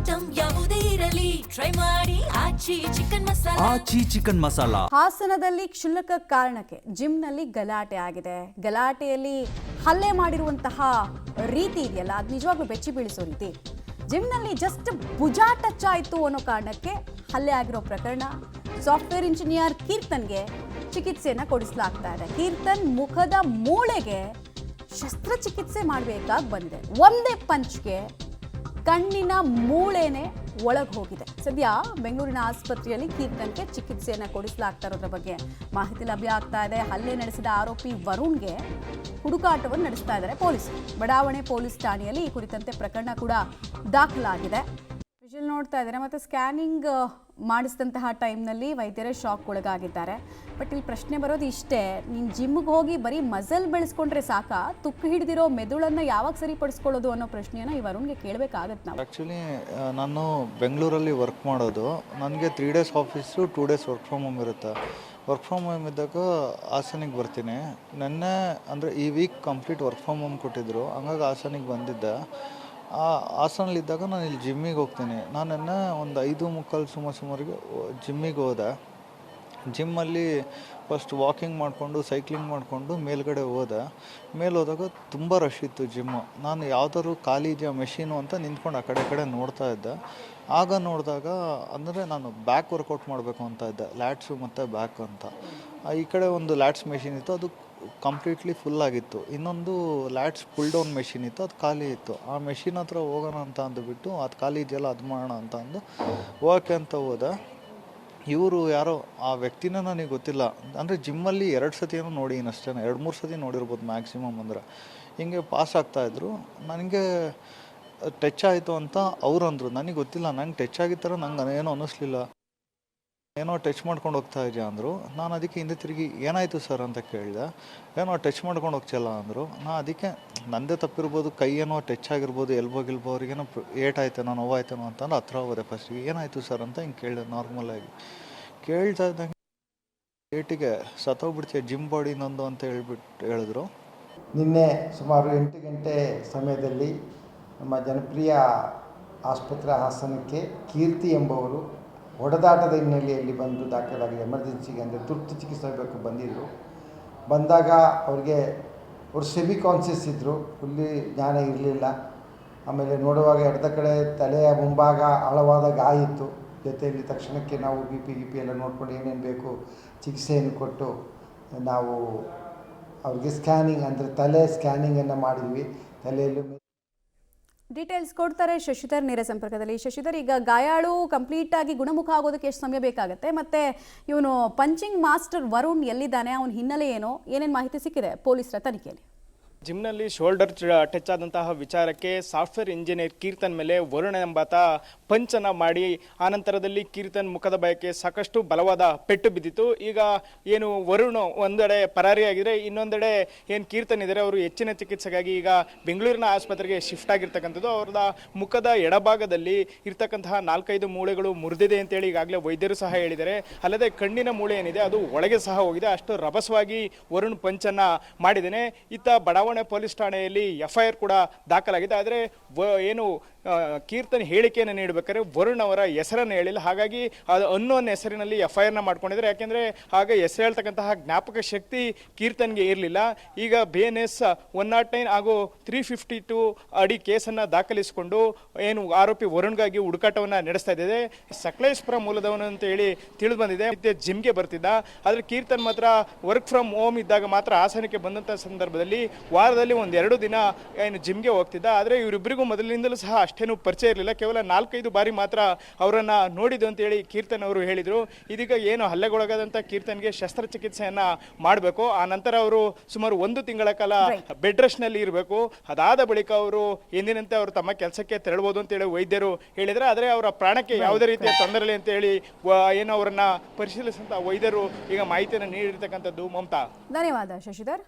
Item ಯಾವುದೇ ಇರಲಿ try ಮಾಡಿ ಆಚಿ ಚಿಕನ್ ಮಸಾಲಾ. ಹಾಸನದಲ್ಲಿ ಕ್ಷುಲ್ಲಕ ಕಾರಣಕ್ಕೆ ಜಿಮ್ನಲ್ಲಿ ಗಲಾಟೆ ಆಗಿದೆ. ಗಲಾಟೆಯಲ್ಲಿ ಹಲ್ಲೆ ಮಾಡಿರುವಂತಹ ರೀತಿ ಇದೆಯಲ್ಲ, ಅದು ನಿಜವಾಗ್ಲೂ ಬೆಚ್ಚಿ ಬೀಳಿಸೋ ರೀತಿ. ಜಿಮ್ನಲ್ಲಿ ಜಸ್ಟ್ ಭುಜಾ ಟಚ್ ಆಯಿತು ಅನ್ನೋ ಕಾರಣಕ್ಕೆ ಹಲ್ಲೆ ಆಗಿರೋ ಪ್ರಕರಣ. ಸಾಫ್ಟ್ವೇರ್ ಇಂಜಿನಿಯರ್ ಕೀರ್ತನ್ಗೆ ಚಿಕಿತ್ಸೆಯನ್ನು ಕೊಡಿಸಲಾಗ್ತಾ ಇದೆ. ಕೀರ್ತನ್ ಮುಖದ ಮೂಳೆಗೆ ಶಸ್ತ್ರಚಿಕಿತ್ಸೆ ಮಾಡಬೇಕಾಗಿ ಬಂದಿದೆ. ಒಂದೇ ಪಂಚ್ಗೆ ಕಣ್ಣಿನ ಮೂಳೆನೇ ಒಳಗೆ ಹೋಗಿದೆ. ಸದ್ಯ ಬೆಂಗಳೂರಿನ ಆಸ್ಪತ್ರೆಯಲ್ಲಿ ಕೀರ್ತನ್ಗೆ ಚಿಕಿತ್ಸೆಯನ್ನು ಕೊಡಿಸಲಾಗ್ತಾ ಇರೋದ್ರ ಬಗ್ಗೆ ಮಾಹಿತಿ ಲಭ್ಯ ಆಗ್ತಾ ಇದೆ. ಹಲ್ಲೆ ನಡೆಸಿದ ಆರೋಪಿ ವರುಣ್ಗೆ ಹುಡುಕಾಟವನ್ನು ನಡೆಸ್ತಾ ಇದ್ದಾರೆ ಪೊಲೀಸರು. ಬಡಾವಣೆ ಪೊಲೀಸ್ ಠಾಣೆಯಲ್ಲಿ ಈ ಕುರಿತಂತೆ ಪ್ರಕರಣ ಕೂಡ ದಾಖಲಾಗಿದೆ. ವಿಜುವಲ್ ನೋಡ್ತಾ ಇದ್ದಾರೆ. ಮತ್ತು ಸ್ಕ್ಯಾನಿಂಗ್ ಮಾಡಿಸಿದಂತಹ ಟೈಮ್ನಲ್ಲಿ ವೈದ್ಯರೇ ಶಾಕ್ ಒಳಗಾಗಿದ್ದಾರೆ. ಬಟ್ ಇಲ್ಲಿ ಪ್ರಶ್ನೆ ಬರೋದು ಇಷ್ಟೇ, ನೀನು ಜಿಮ್ಗೆ ಹೋಗಿ ಬರೀ ಮಸಲ್ ಬೆಳೆಸ್ಕೊಂಡ್ರೆ ಸಾಕಾ, ತುಕ್ಕು ಹಿಡಿದಿರೋ ಮೆದುಳನ್ನು ಯಾವಾಗ ಸರಿಪಡಿಸ್ಕೊಳ್ಳೋದು ಅನ್ನೋ ಪ್ರಶ್ನೆಯನ್ನು ಈ ವರುಣ್ಗೆ ಕೇಳಬೇಕಾಗತ್ತೆ ನಾವು. ಆ್ಯಕ್ಚುಲಿ ನಾನು ಬೆಂಗಳೂರಲ್ಲಿ ವರ್ಕ್ ಮಾಡೋದು. ನನಗೆ 3 days office 2 days work from home ಇರುತ್ತೆ. ವರ್ಕ್ ಫ್ರಮ್ ಹೋಮ್ ಇದ್ದಾಗ ಹಾಸನಿಗೆ ಬರ್ತೀನಿ. ನೆನ್ನೆ ಅಂದರೆ ಈ week complete work from home ಕೊಟ್ಟಿದ್ದರು, ಹಂಗಾಗಿ ಹಾಸನಿಗೆ ಬಂದಿದ್ದೆ. ಹಾಸನಲ್ಲಿದ್ದಾಗ ನಾನು ಇಲ್ಲಿ ಜಿಮ್ಮಿಗೆ ಹೋಗ್ತೀನಿ. ನಾನು ಒಂದು 5:45 ಸುಮಾರಿಗೆ ಜಿಮ್ಮಿಗೆ ಹೋದೆ. ಜಿಮ್ಮಲ್ಲಿ ಫಸ್ಟ್ ವಾಕಿಂಗ್ ಮಾಡಿಕೊಂಡು ಸೈಕ್ಲಿಂಗ್ ಮಾಡಿಕೊಂಡು ಮೇಲ್ಗಡೆ ಹೋದೆ. ಹೋದಾಗ ತುಂಬ ರಶ್ ಇತ್ತು ಜಿಮ್ಮು. ನಾನು ಯಾವ್ದಾದ್ರು ಖಾಲಿ ಇದೆಯಾ ಮೆಷಿನು ಅಂತ ನಿಂತ್ಕೊಂಡು ಆ ಕಡೆ ನೋಡ್ತಾ ಇದ್ದೆ. ಆಗ ನೋಡಿದಾಗ ಅಂದರೆ ನಾನು ಬ್ಯಾಕ್ ವರ್ಕೌಟ್ ಮಾಡಬೇಕು ಅಂತ ಇದ್ದೆ, ಲ್ಯಾಟ್ಸು ಮತ್ತು ಬ್ಯಾಕ್ ಅಂತ. ಈ ಕಡೆ ಒಂದು ಲ್ಯಾಟ್ಸ್ ಮೆಷಿನ್ ಇತ್ತು, ಅದು ಕಂಪ್ಲೀಟ್ಲಿ ಫುಲ್ ಆಗಿತ್ತು. ಇನ್ನೊಂದು ಲ್ಯಾಟ್ಸ್ ಪುಲ್ ಡೌನ್ ಮೆಷಿನ್ ಇತ್ತು, ಅದು ಖಾಲಿ ಇತ್ತು. ಆ ಮೆಷಿನ್ ಹತ್ರ ಹೋಗೋಣ ಅಂತ ಅಂದುಬಿಟ್ಟು ಅದು ಖಾಲಿ ಇದೆಯಲ್ಲ ಅದು ಮಾಡೋಣ ಅಂತ ಅಂದು ಹೋಗೋಕ್ಕೆ ಅಂತ ಹೋದೆ. ಇವರು ಯಾರೋ ಆ ವ್ಯಕ್ತಿನ ನನಗೆ ಗೊತ್ತಿಲ್ಲ. ಅಂದರೆ ಜಿಮ್ಮಲ್ಲಿ 2 ಸತಿ ಏನೋ ನೋಡಿದ್ದೀನಿ ಅಷ್ಟೇ, 2-3 ಸತಿ ನೋಡಿರ್ಬೋದು ಮ್ಯಾಕ್ಸಿಮಮ್. ಅಂದರೆ ಹಿಂಗೆ ಪಾಸ್ ಆಗ್ತಾಯಿದ್ರು. ನನಗೆ ಟಚ್ ಆಯಿತು ಅಂತ ಅವ್ರು ಅಂದರು. ನನಗೆ ಗೊತ್ತಿಲ್ಲ, ನಂಗೆ ಟಚ್ ಆಗಿದ್ದ ಥರ ನಂಗೆ ಏನೋ ಅನ್ನಿಸ್ಲಿಲ್ಲ. ಏನೋ ಟಚ್ ಮಾಡ್ಕೊಂಡು ಹೋಗ್ತಾ ಇದೆಯಾ ಅಂದರು. ನಾನು ಅದಕ್ಕೆ ಹಿಂದೆ ತಿರುಗಿ ಏನಾಯಿತು ಸರ್ ಅಂತ ಕೇಳಿದೆ. ಏನೋ ಟಚ್ ಮಾಡ್ಕೊಂಡು ಹೋಗ್ತಿಲ್ಲ ಅಂದರು. ಅದಕ್ಕೆ ನನ್ನದೇ ತಪ್ಪಿರ್ಬೋದು, ಕೈ ಏನೋ ಟಚ್ ಆಗಿರ್ಬೋದು, ಎಲ್ಬೋ ಅವ್ರಿಗೇನೋ ಏಟಾಯ್ತೇನೋ ನೋವಾಯ್ತೇನೋ ಅಂತಂದು ಹತ್ರ ಹೋದೆ. ಫಸ್ಟಿಗೆ ಏನಾಯಿತು ಸರ್ ಅಂತ ಹಿಂಗೆ ಕೇಳಿದೆ. ನಾರ್ಮಲಾಗಿ ಕೇಳ್ತಾ ಇದ್ದಂಗೆ ಏಟಿಗೆ ಸತ್ತೋಗ್ಬಿಡ್ತೀಯ ಜಿಮ್ ಬಾಡಿ ನಂದು ಅಂತ ಹೇಳಿದ್ರು. ನಿನ್ನೆ ಸುಮಾರು 8 ಗಂಟೆ ಸಮಯದಲ್ಲಿ ನಮ್ಮ ಜನಪ್ರಿಯ ಆಸ್ಪತ್ರೆ ಹಾಸನಕ್ಕೆ ಕೀರ್ತಿ ಎಂಬವರು ಹೊಡೆದಾಟದ ಹಿನ್ನೆಲೆಯಲ್ಲಿ ಬಂದು ದಾಖಲಾಗಿದೆ. ಎಮರ್ಜೆನ್ಸಿಗೆ ಅಂದರೆ ತುರ್ತು ಚಿಕಿತ್ಸೆ ಬೇಕು ಬಂದಿದ್ದರು. ಬಂದಾಗ ಅವರು ಸೆಮಿ ಕಾನ್ಷಿಯಸ್ ಇದ್ದರು, ಫುಲ್ಲಿ ಜ್ಞಾನ ಇರಲಿಲ್ಲ. ಆಮೇಲೆ ನೋಡುವಾಗ ಎಡದ ಕಡೆ ತಲೆಯ ಮುಂಭಾಗ ಆಳವಾದ ಗಾಯ ಇತ್ತು. ಜೊತೆಯಲ್ಲಿ ತಕ್ಷಣಕ್ಕೆ ನಾವು ಬಿ ಪಿ ಎಲ್ಲ ನೋಡ್ಕೊಂಡು ಏನೇನು ಬೇಕು ಚಿಕಿತ್ಸೆಯನ್ನು ಕೊಟ್ಟು ನಾವು ಅವ್ರಿಗೆ ಸ್ಕ್ಯಾನಿಂಗ್ ಅಂದರೆ ತಲೆ ಸ್ಕ್ಯಾನಿಂಗನ್ನು ಮಾಡಿದ್ವಿ. ತಲೆಯಲ್ಲಿ ಡೀಟೇಲ್ಸ್ ಕೊಡ್ತಾರೆ ಶಶಿಧರ್ ನೇರ ಸಂಪರ್ಕದಲ್ಲಿ. ಶಶಿಧರ್, ಈಗ ಗಾಯಾಳು ಕಂಪ್ಲೀಟ್ ಆಗಿ ಗುಣಮುಖ ಆಗೋದಕ್ಕೆ ಎಷ್ಟು ಸಮಯ ಬೇಕಾಗುತ್ತೆ? ಮತ್ತೆ ಇವನು ಪಂಚಿಂಗ್ ಮಾಸ್ಟರ್ ವರುಣ್ ಎಲ್ಲಿದ್ದಾನೆ, ಅವನ ಹಿನ್ನೆಲೆ ಏನೋ, ಏನೇನು ಮಾಹಿತಿ ಸಿಕ್ಕಿದೆ ಪೊಲೀಸರ ತನಿಖೆಯಲ್ಲಿ? ಜಿಮ್ನಲ್ಲಿ ಶೋಲ್ಡರ್ ಟಚ್ ಆದಂತಹ ವಿಚಾರಕ್ಕೆ ಸಾಫ್ಟ್ವೇರ್ ಇಂಜಿನಿಯರ್ ಕೀರ್ತನ್ ಮೇಲೆ ವರುಣ ಎಂಬಾತ ಪಂಚನ ಮಾಡಿ ಆನಂತರದಲ್ಲಿ ಕೀರ್ತನ್ ಮುಖದ ಬಯಕೆ ಸಾಕಷ್ಟು ಬಲವಾದ ಪೆಟ್ಟು ಬಿದ್ದಿತ್ತು. ಈಗ ಏನು ವರುಣ್ ಒಂದೆಡೆ ಪರಾರಿಯಾಗಿದ್ರೆ, ಇನ್ನೊಂದೆಡೆ ಏನು ಕೀರ್ತನ್ ಇದ್ದಾರೆ ಅವರು ಹೆಚ್ಚಿನ ಚಿಕಿತ್ಸೆಗಾಗಿ ಈಗ ಬೆಂಗಳೂರಿನ ಆಸ್ಪತ್ರೆಗೆ ಶಿಫ್ಟ್ ಆಗಿರ್ತಕ್ಕಂಥದ್ದು. ಅವ್ರದ ಮುಖದ ಎಡಭಾಗದಲ್ಲಿ ಇರ್ತಕ್ಕಂತಹ 4-5 ಮೂಳೆಗಳು ಮುರಿದಿದೆ ಅಂತೇಳಿ ಈಗಾಗಲೇ ವೈದ್ಯರು ಸಹ ಹೇಳಿದ್ದಾರೆ. ಅಲ್ಲದೆ ಕಣ್ಣಿನ ಮೂಳೆ ಏನಿದೆ ಅದು ಒಳಗೆ ಸಹ ಹೋಗಿದೆ. ಅಷ್ಟು ರಭಸವಾಗಿ ವರುಣ್ ಪಂಚನ್ನ ಮಾಡಿದ್ದೇನೆ. ಇತ್ತ ಬಡಾವಣೆ ಪೊಲೀಸ್ ಠಾಣೆಯಲ್ಲಿ FIR ಕೂಡ ದಾಖಲಾಗಿದೆ. ಆದರೆ ಏನು ಕೀರ್ತನ್ ಹೇಳಿಕೆಯನ್ನು ನೀಡಬೇಕಾದ್ರೆ ವರುಣ್ ಅವರ ಹೆಸರನ್ನು ಹೇಳಿಲ್ಲ. ಹಾಗಾಗಿ ಅದು ಅನ್ನೋನ್ ಹೆಸರಿನಲ್ಲಿ FIRನ ಮಾಡ್ಕೊಂಡಿದ್ದಾರೆ. ಯಾಕೆಂದರೆ ಆಗ ಹೆಸರು ಹೇಳ್ತಕ್ಕಂತಹ ಜ್ಞಾಪಕ ಶಕ್ತಿ ಕೀರ್ತನ್ಗೆ ಇರಲಿಲ್ಲ. ಈಗ BNS 109 ಹಾಗೂ 352 ಅಡಿ ಕೇಸನ್ನು ದಾಖಲಿಸಿಕೊಂಡು ಏನು ಆರೋಪಿ ವರುಣ್ಗಾಗಿ ಹುಡುಕಾಟವನ್ನು ನಡೆಸ್ತಾ ಇದ್ದಿದೆ. ಸಕಲೇಶ್ಪುರ ಮೂಲದವನು ಅಂತ ಹೇಳಿ ತಿಳಿದು ಬಂದಿದೆ. ಜಿಮ್ಗೆ ಬರ್ತಿದ್ದ. ಆದರೆ ಕೀರ್ತನ್ ಮಾತ್ರ ವರ್ಕ್ ಫ್ರಮ್ ಹೋಮ್ ಇದ್ದಾಗ ಮಾತ್ರ ಹಾಸನಕ್ಕೆ ಬಂದಂಥ ಸಂದರ್ಭದಲ್ಲಿ ವಾರದಲ್ಲಿ 1-2 ದಿನ ಏನು ಜಿಮ್ಗೆ ಹೋಗ್ತಿದ್ದ. ಆದರೆ ಇವರಿಬ್ಬರಿಗೂ ಮೊದಲಿನಿಂದಲೂ ಸಹ ಅಷ್ಟೇನು ಪರಿಚಯ ಇರಲಿಲ್ಲ. ಕೇವಲ 4-5 ಬಾರಿ ಮಾತ್ರ ಅವರನ್ನು ನೋಡಿದ್ದು ಅಂತೇಳಿ ಕೀರ್ತನ್ ಅವರು ಹೇಳಿದರು. ಇದೀಗ ಏನು ಹಲ್ಲೆಗೊಳಗಾದಂಥ ಕೀರ್ತನ್ಗೆ ಶಸ್ತ್ರಚಿಕಿತ್ಸೆಯನ್ನು ಮಾಡಬೇಕು. ಆ ನಂತರ ಅವರು ಸುಮಾರು 1 ತಿಂಗಳ ಕಾಲ ಬೆಡ್ ರೆಸ್ಟ್ನಲ್ಲಿ ಇರಬೇಕು. ಅದಾದ ಬಳಿಕ ಅವರು ಎಂದಿನಂತೆ ಅವರು ತಮ್ಮ ಕೆಲಸಕ್ಕೆ ತೆರಳಬಹುದು ಅಂತೇಳಿ ವೈದ್ಯರು ಹೇಳಿದರೆ. ಆದರೆ ಅವರ ಪ್ರಾಣಕ್ಕೆ ಯಾವುದೇ ರೀತಿಯ ತೊಂದರೆ ಇಲ್ಲ ಅಂತೇಳಿ ಏನು ಅವರನ್ನು ಪರಿಶೀಲಿಸಿದಂಥ ವೈದ್ಯರು ಈಗ ಮಾಹಿತಿಯನ್ನು ನೀಡಿರ್ತಕ್ಕಂಥದ್ದು. ಮಮತಾ, ಧನ್ಯವಾದ ಶಶಿಧರ್.